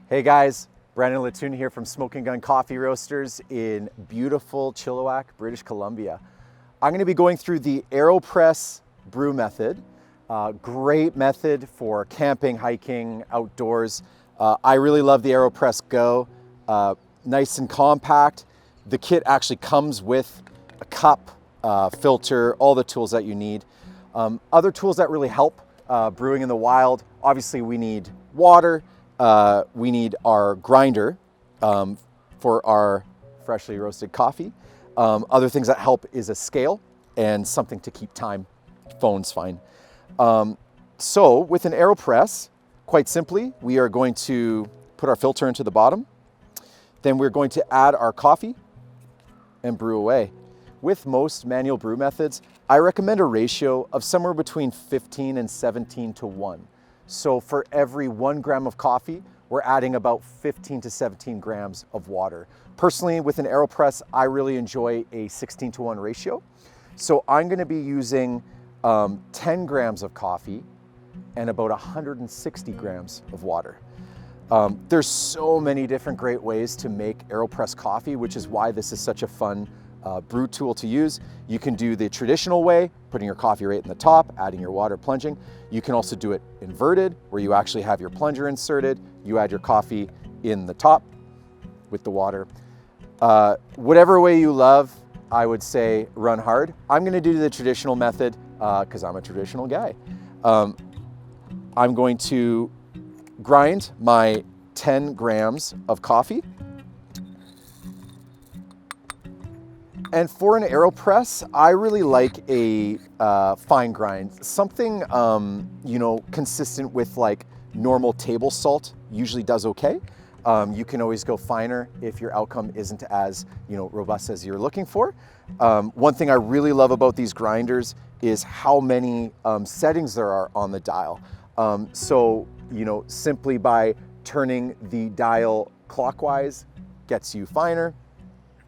Hey guys, Brandon Latune here from Smoking Gun Coffee Roasters in beautiful Chilliwack, British Columbia. I'm going to be going through the Aeropress brew method. Great method for camping, hiking, outdoors. I really love the Aeropress Go. Nice and compact. The kit actually comes with a cup, filter, all the tools that you need. Other tools that really help brewing in the wild, obviously we need water. We need our grinder for our freshly roasted coffee. Other things that help is a scale and something to keep time. Phone's fine. So with an Aeropress, quite simply, we are going to put our filter into the bottom. Then we're going to add our coffee and brew away. With most manual brew methods, I recommend a ratio of somewhere between 15 and 17 to 1. So for every 1 gram of coffee, we're adding about 15 to 17 grams of water. Personally, with an Aeropress, I really enjoy a 16 to 1 ratio. So I'm gonna be using 10 grams of coffee and about 160 grams of water. There's so many different great ways to make Aeropress coffee, which is why this is such a fun brew tool to use. You can do the traditional way, putting your coffee right in the top, adding your water, plunging. You can also do it inverted, where you actually have your plunger inserted, you add your coffee in the top with the water. Whatever way you love, I would say run hard. I'm gonna do the traditional method because I'm a traditional guy. I'm going to grind my 10 grams of coffee. And for an Aeropress, I really like a fine grind. Something, consistent with like normal table salt usually does okay. You can always go finer if your outcome isn't as, robust as you're looking for. One thing I really love about these grinders is how many settings there are on the dial. Simply by turning the dial clockwise gets you finer,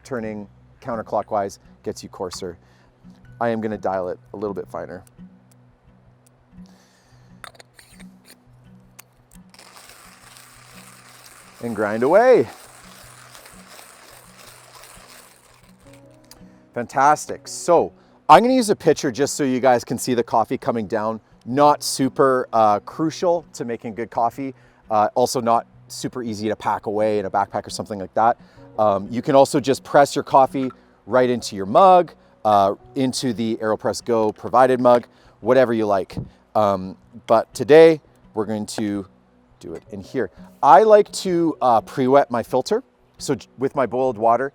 turning counterclockwise gets you coarser. I am gonna dial it a little bit finer. And grind away. Fantastic. So I'm gonna use a pitcher just so you guys can see the coffee coming down. Not super crucial to making good coffee. Also not super easy to pack away in a backpack or something like that. You can also just press your coffee right into your mug, into the Aeropress Go provided mug, whatever you like. But today we're going to do it in here. I like to pre-wet my filter. So with my boiled water,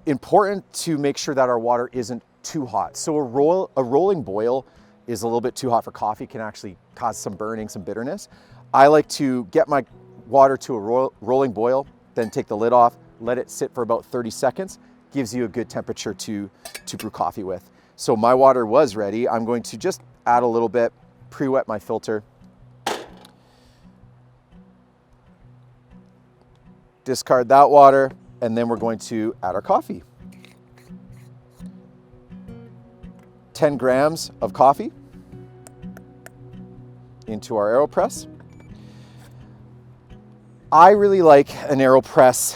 important to make sure that our water isn't too hot. So a rolling boil is a little bit too hot for coffee, can actually cause some burning, some bitterness. I like to get my water to a rolling boil, then take the lid off, let it sit for about 30 seconds, gives you a good temperature to brew coffee with. So my water was ready. I'm going to just add a little bit, pre-wet my filter, discard that water, and then we're going to add our coffee. 10 grams of coffee into our Aeropress. I really like an Aeropress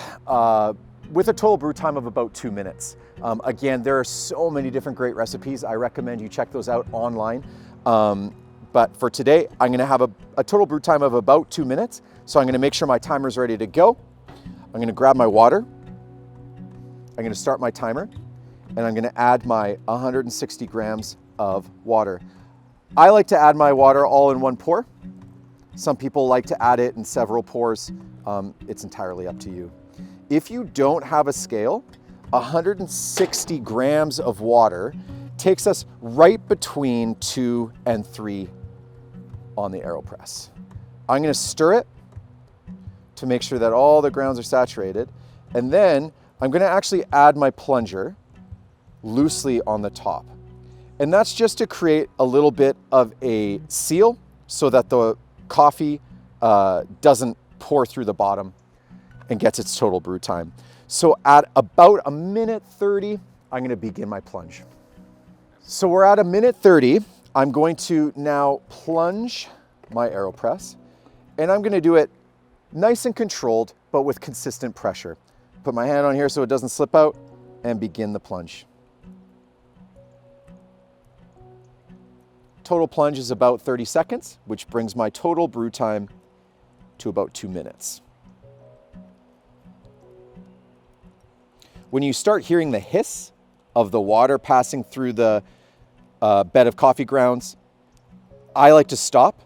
with a total brew time of about 2 minutes. Again, there are so many different great recipes. I recommend you check those out online. But for today, I'm gonna have a total brew time of about 2 minutes. So I'm gonna make sure my timer's ready to go. I'm gonna grab my water. I'm gonna start my timer, and I'm gonna add my 160 grams of water. I like to add my water all in one pour. Some people like to add it in several pours. It's entirely up to you. If you don't have a scale, 160 grams of water takes us right between 2 and 3 on the Aeropress. I'm gonna stir it to make sure that all the grounds are saturated. And then I'm gonna actually add my plunger loosely on the top. And that's just to create a little bit of a seal so that the coffee doesn't pour through the bottom and gets its total brew time. So at about 1:30, I'm gonna begin my plunge. So we're at 1:30. I'm going to now plunge my Aeropress And I'm gonna do it nice and controlled, but with consistent pressure. Put my hand on here so it doesn't slip out and begin the plunge. Total plunge is about 30 seconds, which brings my total brew time to about 2 minutes. When you start hearing the hiss of the water passing through the bed of coffee grounds, I like to stop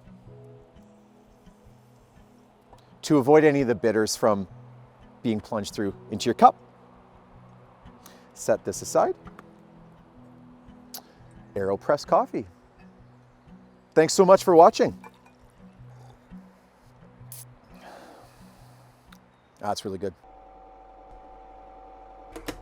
to avoid any of the bitters from being plunged through into your cup. Set this aside. Aeropress coffee. Thanks so much for watching. That's really good.